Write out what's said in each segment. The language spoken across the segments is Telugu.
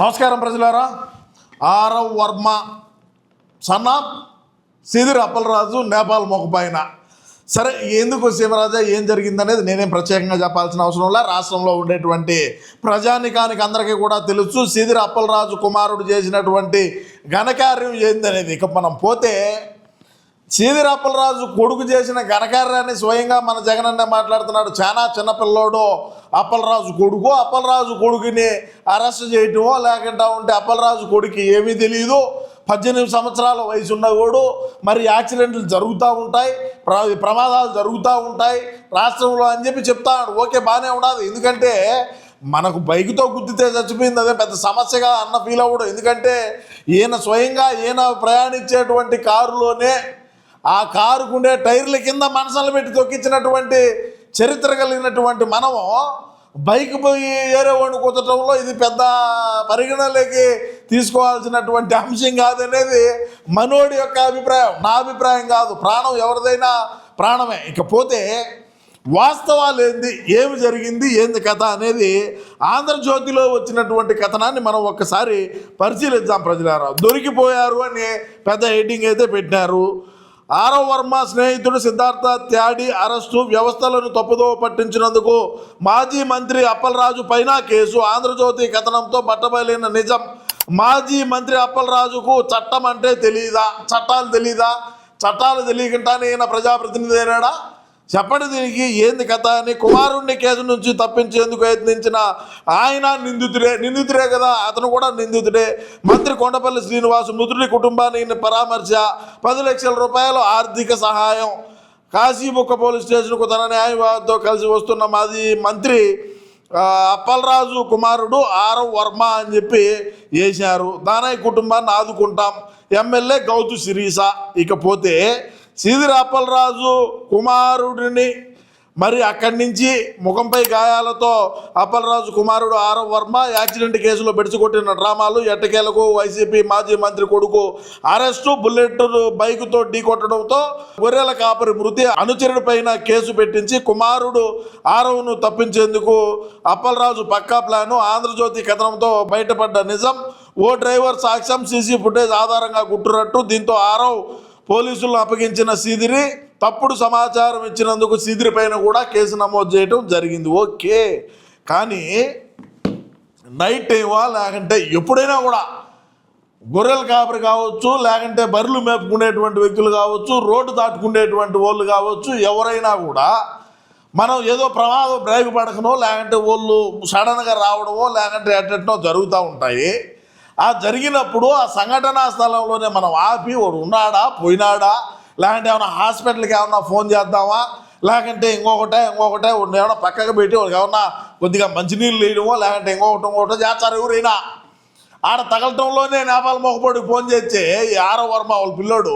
నమస్కారం ప్రజలారా. ఆరవ్ వర్మ సన్న సిదిరి అప్పలరాజు నేపాల్ మొక్కపైన. సరే, ఎందుకు శివరాజా ఏం జరిగిందనేది నేనేం ప్రత్యేకంగా చెప్పాల్సిన అవసరం లేదు. రాష్ట్రంలో ఉండేటువంటి ప్రజానికానికి అందరికీ కూడా తెలుసు సిదిరి అప్పలరాజు కుమారుడు చేసినటువంటి ఘనకార్యం ఏందనేది. ఇక మనం పోతే సిదిరి అప్పలరాజు కొడుకు చేసిన ఘనకార్యాన్ని స్వయంగా మన జగనన్న మాట్లాడుతున్నాడు. చాలా చిన్నపిల్లోడు అప్పలరాజు కొడుకుని అరెస్ట్ చేయటమో లేకుండా ఉంటే అప్పలరాజు కొడుకు ఏమీ తెలియదు. 18 సంవత్సరాల వయసు ఉన్నవాడు. మరి యాక్సిడెంట్లు జరుగుతూ ఉంటాయి, ప్రమాదాలు జరుగుతూ ఉంటాయి రాష్ట్రంలో అని చెప్పి చెప్తాడు. ఓకే, బాగానే ఉండదు. ఎందుకంటే మనకు బైక్తో గుద్దితే చచ్చిపోయింది, అదే పెద్ద సమస్యగా అన్న ఫీల్ అవ్వడు. ఎందుకంటే స్వయంగా ప్రయాణించేటువంటి కారులోనే ఆ కారుకుండే టైర్ల కింద మనసులు పెట్టి తొక్కించినటువంటి చరిత్ర కలిగినటువంటి మనము బైక్ పోయి ఏరే వాడిని కుదటంలో ఇది పెద్ద పరిగణలోకి తీసుకోవాల్సినటువంటి అంశం కాదనేది మనోడి యొక్క అభిప్రాయం, నా అభిప్రాయం కాదు. ప్రాణం ఎవరిదైనా ప్రాణమే. ఇకపోతే వాస్తవాలు ఏంది, ఏమి జరిగింది, ఏంది కథ అనేది ఆంధ్రజ్యోతిలో వచ్చినటువంటి కథనాన్ని మనం ఒక్కసారి పరిశీలిద్దాం ప్రజలారా. దొరికిపోయారు అని పెద్ద హెడ్డింగ్ అయితే పెట్టినారు. ఆరవ్ వర్మ స్నేహితుడు సిద్ధార్థ త్యాడి అరెస్టు, వ్యవస్థలను తప్పుదోవ పట్టించినందుకు మాజీ మంత్రి అప్పలరాజు పైన కేసు. ఆంధ్రజ్యోతి కథనంతో బట్టబయలైన నిజం. మాజీ మంత్రి అప్పలరాజుకు చట్టం అంటే తెలీదా, చట్టాలు తెలియకుండానే ఈయన ప్రజాప్రతినిధి అయినాడా? చెప్పండి, దీనికి ఏంది కథ అని. కుమారుణ్ణి కేసు నుంచి తప్పించేందుకు యత్నించిన ఆయన నిందితుడే కదా, అతను కూడా నిందితుడే. మంత్రి కొండపల్లి శ్రీనివాసు మృతుడి కుటుంబాన్ని పరామర్శ, 10 లక్షల రూపాయల ఆర్థిక సహాయం. కాశీబుక్క పోలీస్ స్టేషన్కు తన న్యాయవాదితో కలిసి వస్తున్న మాజీ మంత్రి అప్పలరాజు కుమారుడు ఆరవ్ వర్మ అని చెప్పి వేశారు. దానయ్య కుటుంబాన్ని ఆదుకుంటాం, ఎమ్మెల్యే గౌతు శిరీష. ఇకపోతే సిదిరి అప్పలరాజు కుమారుడిని మరి అక్కడి నుంచి ముఖంపై గాయాలతో అప్పలరాజు కుమారుడు ఆరవ్ వర్మ యాక్సిడెంట్ కేసులో బెడిచికొట్టిన డ్రామాలు, ఎట్టకేలకు వైసీపీ మాజీ మంత్రి కొడుకు అరెస్టు, బుల్లెట్ బైకుతో ఢీకొట్టడంతో గొర్రెల కాపరి మృతి, అనుచరుడి పైన కేసు పెట్టించి కుమారుడు ఆరవ్ను తప్పించేందుకు అప్పలరాజు పక్కా ప్లాను. ఆంధ్రజ్యోతి కథనంతో బయటపడ్డ నిజం. ఓ డ్రైవర్ సాక్ష్యం, సీసీ ఫుటేజ్ ఆధారంగా గుట్టురట్టు. దీంతో ఆరవ్ పోలీసులను అప్పగించిన సిదిరి తప్పుడు సమాచారం ఇచ్చినందుకు సిదిరి పైన కూడా కేసు నమోదు చేయడం జరిగింది. ఓకే, కానీ నైట్ టైమా లేకంటే ఎప్పుడైనా కూడా గొర్రెల కాపరి కావచ్చు, లేకంటే బర్రెలు మేపుకునేటువంటి వ్యక్తులు కావచ్చు, రోడ్డు దాటుకునేటువంటి వాళ్ళు కావచ్చు, ఎవరైనా కూడా మనం ఏదో ప్రమాదం బ్రేక్ పడకనో లేకంటే వాళ్ళు సడన్గా రావడమో లేకంటే ఎట్టనో జరుగుతూ ఉంటాయి. ఆ జరిగినప్పుడు ఆ సంఘటనా స్థలంలోనే మనం ఆపి వాడు ఉన్నాడా, పోయినాడా, లేకంటే ఏమన్నా హాస్పిటల్కి ఏమన్నా ఫోన్ చేద్దామా, లేకంటే ఇంకొకటే ఏమన్నా పక్కకు పెట్టి వాళ్ళకి ఏమన్నా కొద్దిగా మంచినీళ్ళు వేయడమో లేకంటే ఇంకొకటి చేస్తారు. ఎవరైనా ఆడ తగలటంలోనే నేపాల్ మొక్కపొడికి ఫోన్ చేస్తే ఈ ఆరవ్ వర్మ వాళ్ళ పిల్లోడు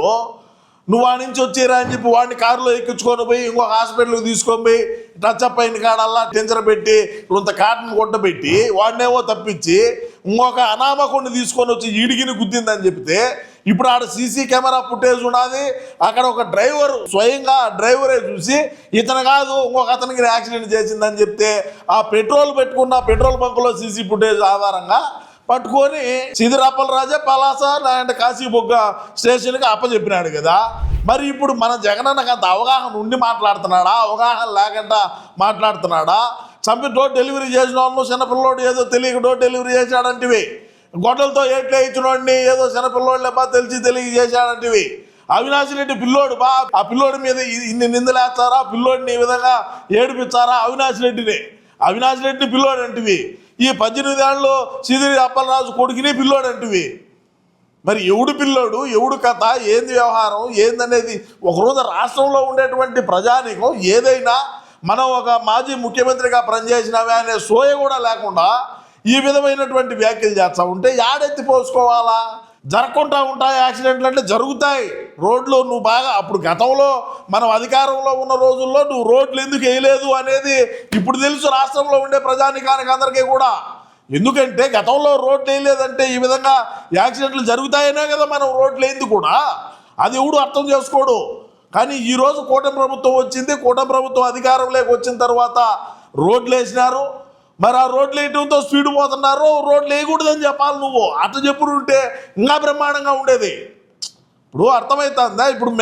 నువ్వు ఆ నుంచి వచ్చేరా అని చెప్పి వాడిని కారులో ఎక్కించుకొని పోయి ఇంకొక హాస్పిటల్కి తీసుకొని పోయి టచ్అప్ అయిన కాడల్లా టెన్షన్ పెట్టి కొంత కాటన్ కొట్టబెట్టి వాడినేవో తప్పించి ఇంకొక అనామకుడిని తీసుకొని వచ్చి ఈడిగిని గుద్దిందని చెప్తే ఇప్పుడు ఆడ సీసీ కెమెరా ఫుటేజ్ ఉన్నది. అక్కడ ఒక డ్రైవర్ స్వయంగా డ్రైవరే చూసి ఇతను కాదు ఇంకొక అతనికి యాక్సిడెంట్ చేసిందని చెప్తే ఆ పెట్రోల్ పెట్టుకున్న పెట్రోల్ బంకులో సీసీ ఫుటేజ్ ఆధారంగా పట్టుకొని సిదిరి అప్పలరాజే పలాస లేదంటే కాశీబుగ్గ స్టేషన్కి అప్పచెప్పినాడు కదా. మరి ఇప్పుడు మన జగనన్నకు అంత అవగాహన ఉండి మాట్లాడుతున్నాడా, అవగాహన లేకుండా మాట్లాడుతున్నాడా? చంపి డోర్ డెలివరీ చేసిన వాళ్ళు చిన్నపిల్లోడు ఏదో తెలియక డోర్ డెలివరీ చేశాడంటివి, గొడ్డలతో ఏట్లే ఇచ్చినోడిని ఏదో చిన్నపిల్లోడులే తెలియ చేశాడంటివి. అవినాష్ రెడ్డి పిల్లోడు ఆ పిల్లోడి మీద ఇన్ని నిందలేస్తారా, పిల్లోడిని ఈ విధంగా ఏడిపించారా? అవినాష్ రెడ్డిని పిల్లోడు అంటివి. ఈ 18 ఏళ్ళు సిదిరి అప్పలరాజు కొడుకుని పిల్లోడు అంటివి. మరి ఎవడు పిల్లోడు, ఎవడు కథ, ఏంది వ్యవహారం, ఏందనేది ఒకరోజు రాష్ట్రంలో ఉండేటువంటి ప్రజానీకం ఏదైనా మనం ఒక మాజీ ముఖ్యమంత్రిగా పనిచేసినవే అనే సోయ కూడా లేకుండా ఈ విధమైనటువంటి వ్యాఖ్యలు చేస్తూ ఉంటే యాడెత్తి పోసుకోవాలా? జరగకుండా ఉంటాయి యాక్సిడెంట్లు అంటే జరుగుతాయి. రోడ్లు నువ్వు బాగా అప్పుడు గతంలో మనం అధికారంలో ఉన్న రోజుల్లో నువ్వు రోడ్లు ఎందుకు వేయలేదు అనేది ఇప్పుడు తెలుసు రాష్ట్రంలో ఉండే ప్రజానికానికి అందరికీ కూడా. ఎందుకంటే గతంలో రోడ్లు వేయలేదంటే ఈ విధంగా యాక్సిడెంట్లు జరుగుతాయనే కదా మనం రోడ్లు వేయింది కూడా. అది ఎవడు అర్థం చేసుకోడు. కానీ ఈరోజు కూటమి ప్రభుత్వం వచ్చింది, కూటమి ప్రభుత్వం అధికారంలోకి వచ్చిన తర్వాత రోడ్లు వేసినారు. మరి ఆ రోడ్లు వేయటంతో స్పీడ్ పోతున్నారు, రోడ్లు వేయకూడదని చెప్పాలి నువ్వు. అట్లా చెప్పుడు ఉంటే ఇంకా బ్రహ్మాండంగా ఉండేది. ఇప్పుడు అర్థమవుతుందా? ఇప్పుడు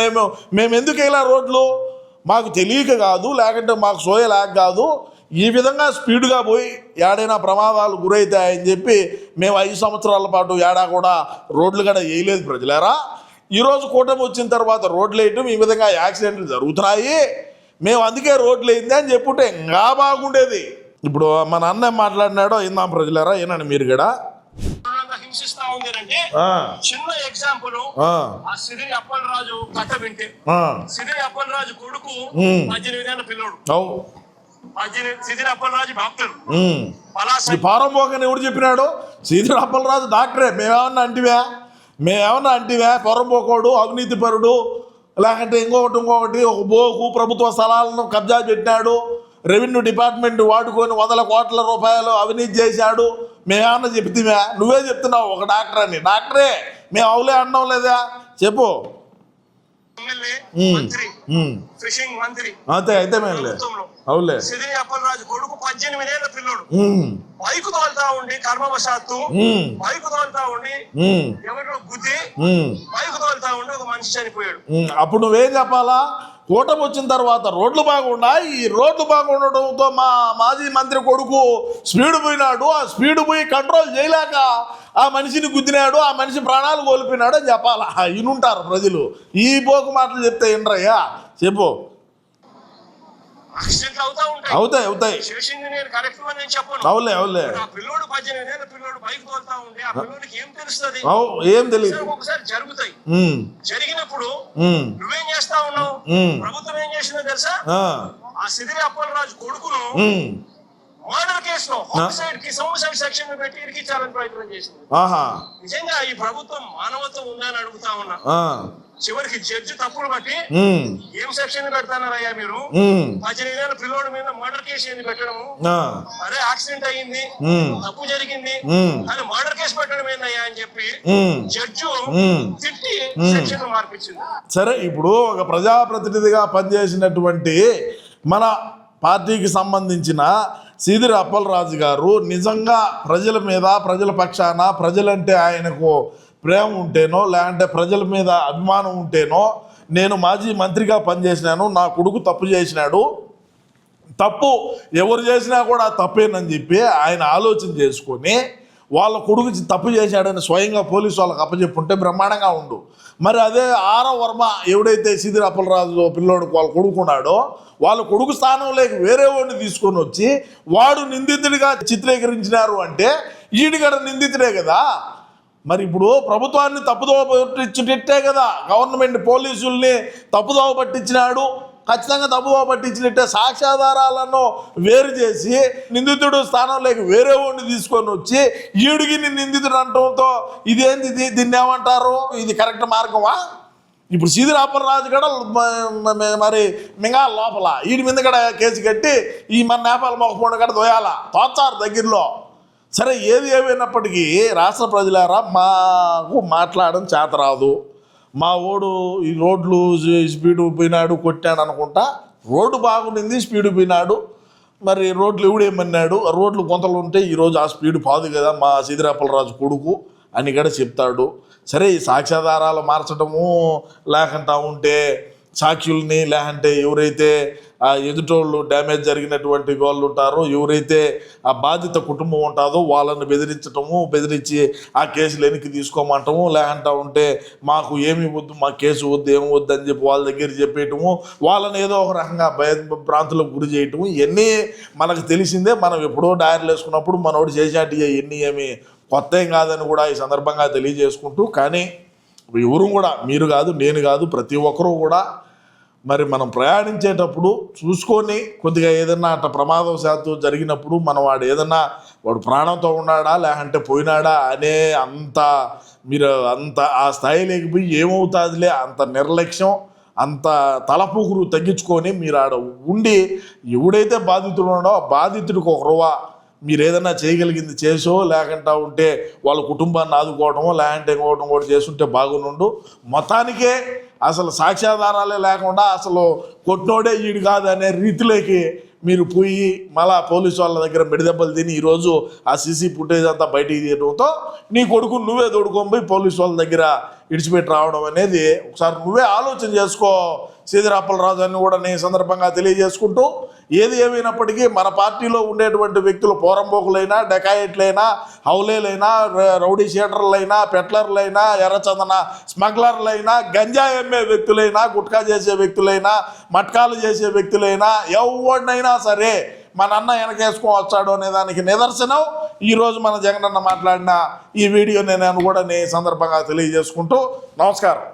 మేము ఎందుకు వేయాల రోడ్లు? మాకు తెలియక కాదు, లేకుంటే మాకు సోయలేక కాదు. ఈ విధంగా స్పీడ్గా పోయి ఏడైనా ప్రమాదాలు గురవుతాయని చెప్పి మేము 5 సంవత్సరాల పాటు ఏడా కూడా రోడ్లు కూడా వేయలేదు ప్రజలారా. ఈరోజు కూటమి వచ్చిన తర్వాత రోడ్లు వేయటం, ఈ విధంగా యాక్సిడెంట్లు జరుగుతున్నాయి, మేము అందుకే రోడ్లు వేయింది అని చెప్పుంటే ఇంకా బాగుండేది. ఇప్పుడు మన అన్న మాట్లాడినాడో ఇందాం ప్రజలారా, ఏనండి మీరు కూడా హింసిస్తా ఉంది అంటే చిన్న ఎగ్జాంపుల్ ఆ సిరి అప్పలరాజు కథ వింటే, సిరి అప్పలరాజు కొడుకు 18 ఏళ్ల పిల్లోడు, సిరి అప్పలరాజు డాక్టర్. పారం పోకని ఎవడు చెప్పినాడు? సిరి అప్పలరాజు డాక్టరే. మేమేమన్నా అంటివా? పొరంపోకోడు, అవినీతి పరుడు, లేకంటే ఇంకొకటి ఒక బోకు ప్రభుత్వ స్థలాలను కబ్జా పెట్టినాడు, రెవెన్యూ డిపార్ట్మెంట్ వాడుకొని 100 కోట్ల రూపాయలు అవినీతి చేశాడు, మేమేమన్నా చెప్తావా? నువ్వే చెప్తున్నావు ఒక డాక్టర్ అని. డాక్టరే, మేము అవులే అనడం లేదా? చెప్పు. ఫిషింగ్ మంత్రి అంతే అయితే మేలే అవులే. సిరి అప్పలరాజు కొడుకు 18 ఏళ్ల పిల్లోడు బైకు తోలుతా ఉండి కర్మవశాత్తు బైకు తోలుతా ఉండి ఎవరిలో గుద్ది బైకు తోలుతా ఉండి ఒక మనిషి చనిపోయాడు. అప్పుడు నువ్వేం చెప్పాలా? కూటమి వచ్చిన తర్వాత రోడ్లు బాగుండా, ఈ రోడ్లు బాగుండటంతో మా మాజీ మంత్రి కొడుకు స్పీడ్ పోయినాడు, ఆ స్పీడ్ పోయి కంట్రోల్ చేయలేక ఆ మనిషిని గుద్దినాడు, ఆ మనిషి ప్రాణాలు కోల్పోయినాడు అని చెప్పాలా? ఇనుంటారు ప్రజలు. ఈ పోకు మాటలు చెప్తే ఏంట్రయ్యా? చెప్పు. అవుతాయి అవులే అవులే. ఏం తెలియదు. ఒకసారి జరుగుతాయి. జరిగినప్పుడు నువ్వేం చేస్తా ఉన్నావు? ప్రభుత్వం ఏం చేసిందో తెలుసా? ఆ సిదిరి అప్పలరాజు కొడుకును మర్డర్ కేసులో హోమ్సైడ్ కి సోమసైడ్ సెక్షన్ పెట్టి ఇరికించాలని ప్రయత్నం చేసింది. నిజంగా ఈ ప్రభుత్వం మానవత్వం ఉందని అడుగుతా ఉన్నా. చివరికి జడ్జి తప్పులు బట్టి ఏం సెక్షన్ పెడతానరయ్యా మీరు? 18 ఏళ్ల పిల్లోడి మీద మర్డర్ కేసు ఏంది పెట్టడము? అరే యాక్సిడెంట్ అయ్యింది, తప్పు జరిగింది, కానీ మర్డర్ కేసు పెట్టడం ఏందయ్యా అని చెప్పి జడ్జు తిట్టి సెక్షన్ మార్పించింది. సరే, ఇప్పుడు ఒక ప్రజాప్రతినిధిగా పనిచేసినటువంటి మన పార్టీకి సంబంధించిన సిదిరి అప్పలరాజు గారు నిజంగా ప్రజల మీద, ప్రజల పక్షాన, ప్రజలంటే ఆయనకు ప్రేమ ఉంటేనో, లేదంటే ప్రజల మీద అభిమానం ఉంటేనో, నేను మాజీ మంత్రిగా పనిచేసినాను, నా కొడుకు తప్పు చేసినాడు, తప్పు ఎవరు చేసినా కూడా తప్పేనని చెప్పి ఆయన ఆలోచన చేసుకొని వాళ్ళ కొడుకు తప్పు చేశాడని స్వయంగా పోలీసు వాళ్ళకి అప్పచెప్పుంటే బ్రహ్మాండంగా ఉండు. మరి అదే ఆరవ వర్మ ఎవడైతే సిదిరి అప్పలరాజు పిల్లోడికి వాళ్ళ కొడుకున్నాడో, వాళ్ళ కొడుకు స్థానంలోకి వేరే వాడిని తీసుకొని వచ్చి వాడు నిందితుడిగా చిత్రీకరించినారు అంటే ఈడిగడ నిందితుడే కదా. మరి ఇప్పుడు ప్రభుత్వాన్ని తప్పుదోవ పట్టించుంటే కదా, గవర్నమెంట్ పోలీసుల్ని తప్పుదోవ పట్టించినాడు, ఖచ్చితంగా తప్పుదోవ పట్టించినట్టే సాక్ష్యాధారాలను వేరు చేసి నిందితుడు స్థానంలోకి వేరే వాడిని తీసుకొని వచ్చి ఈడికి నిందితుడు అనటంతో ఇదేంది? దీన్ని ఏమంటారు? ఇది కరెక్ట్ మార్గమా? ఇప్పుడు సిదిరి అప్పలరాజు కూడా మరి మింగా లోపల వీడి మీద కూడా కేసు కట్టి ఈ మన నేపాల్ మొక్కపోవడం కూడా దోయాల తోచారు దగ్గరలో. సరే, ఏది ఏమైనప్పటికీ రాష్ట్ర ప్రజలారా, మాకు మాట్లాడడం చేత రాదు. మా ఓడు ఈ రోడ్లు స్పీడ్ పోయినాడు కొట్టాడు అనుకుంటా, రోడ్డు బాగుండింది, స్పీడ్ పోయినాడు. మరి రోడ్లు ఎవడేమన్నాడు? రోడ్లు కొంతలు ఉంటే ఈరోజు ఆ స్పీడ్ పాదు కదా మా సిదిరి అప్పలరాజు కొడుకు అని కూడా చెప్తాడు. సరే, ఈ సాక్ష్యాధారాలు మార్చడము, లేకుండా ఉంటే సాక్షుల్ని, లేకంటే ఎవరైతే ఆ ఎదుటోళ్ళు డ్యామేజ్ జరిగినటువంటి వాళ్ళు ఉంటారో, ఎవరైతే ఆ బాధిత కుటుంబం ఉంటుందో వాళ్ళని బెదిరించి ఆ కేసులు వెనక్కి తీసుకోమంటాము, లేకంటా ఉంటే మాకు ఏమి వద్దు, మా కేసు వద్దు, ఏమి వద్దు అని చెప్పి వాళ్ళ దగ్గర చెప్పేయటము, వాళ్ళని ఏదో ఒక రకంగా భ్రాంతులకు గురి చేయటము, ఇవన్నీ మనకు తెలిసిందే. మనం ఎప్పుడో డైరీలు వేసుకున్నప్పుడు మనోడు చేసేటి ఇవన్నీ ఏమి కొత్త ఏం కాదని కూడా ఈ సందర్భంగా తెలియజేసుకుంటూ, కానీ ఎవరు కూడా, మీరు కాదు, నేను కాదు, ప్రతి ఒక్కరూ కూడా మరి మనం ప్రయాణించేటప్పుడు చూసుకొని కొద్దిగా ఏదన్నా అట్లా ప్రమాదవశాత్తు జరిగినప్పుడు వాడు ప్రాణంతో ఉన్నాడా లేకంటే పోయినాడా అనే మీరు ఆ స్థాయిలోకి పోయి ఏమవుతుందిలే అంత నిర్లక్ష్యం, అంత తలపుకురు తగ్గించుకొని మీరు ఆడ ఉండి ఎవడైతే బాధితుడు ఉన్నాడో ఆ బాధితుడికి ఒక రూవా మీరు ఏదైనా చేయగలిగింది చేసో, లేకుండా ఉంటే వాళ్ళ కుటుంబాన్ని ఆదుకోవడమో, లేకంటే ఇంకోవడం కూడా చేస్తుంటే బాగుండు. మొత్తానికే అసలు సాక్ష్యాధారాలే లేకుండా అసలు కొట్టినోడే ఈడు కాదు అనే రీతిలోకి మీరు పోయి మళ్ళా పోలీసు వాళ్ళ దగ్గర మెడిదెబ్బలు తిని ఈరోజు ఆ సీసీ ఫుటేజ్ అంతా బయటికి తీయడంతో నీ కొడుకు నువ్వే తోడుకొని పోయి పోలీసు వాళ్ళ దగ్గర ఇడిచిపెట్టి రావడం అనేది ఒకసారి నువ్వే ఆలోచన చేసుకో సీదిరి అప్పలరాజు అని కూడా నేను ఈ సందర్భంగా తెలియజేసుకుంటూ, ఏది ఏమైనప్పటికీ మన పార్టీలో ఉండేటువంటి వ్యక్తులు పోరంబోకులైనా, డెకాయిట్లైనా, హౌలేలైనా, రౌడీ షీటర్లైనా, పెట్లర్లైనా, ఎర్రచందన స్మగ్లర్లైనా, గంజా అమ్మే వ్యక్తులైనా, గుట్కా చేసే వ్యక్తులైనా, మట్కాలు చేసే వ్యక్తులైనా, ఎవరినైనా సరే మన అన్న వెనకేసుకొని వచ్చాడు అనే దానికి నిదర్శనం ఈరోజు మన జగనన్న మాట్లాడిన ఈ వీడియో నేను కూడా నేను ఈ సందర్భంగా తెలియజేసుకుంటూ నమస్కారం.